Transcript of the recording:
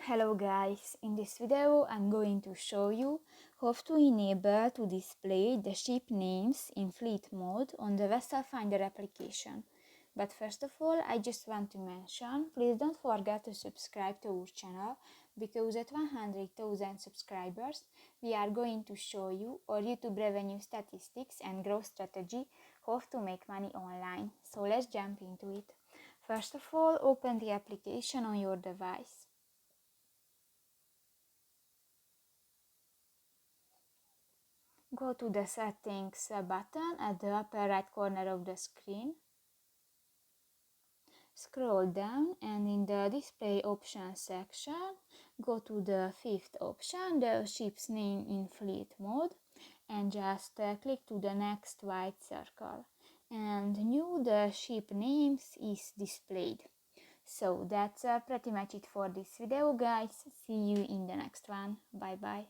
Hello guys, in this video I'm going to show you how to enable to display the ship names in fleet mode on the VesselFinder application. But first of all, I just want to mention, please don't forget to subscribe to our channel, because at 100,000 subscribers we are going to show you our YouTube revenue statistics and growth strategy, how to make money online. So let's jump into it. First of all, open the application on your device. Go to the settings button at the upper right corner of the screen. Scroll down and in the display options section, go to the fifth option, the ship's name in fleet mode, and just click to the next white circle. And new the ship names is displayed. So that's pretty much it for this video, guys. See you in the next one. Bye bye.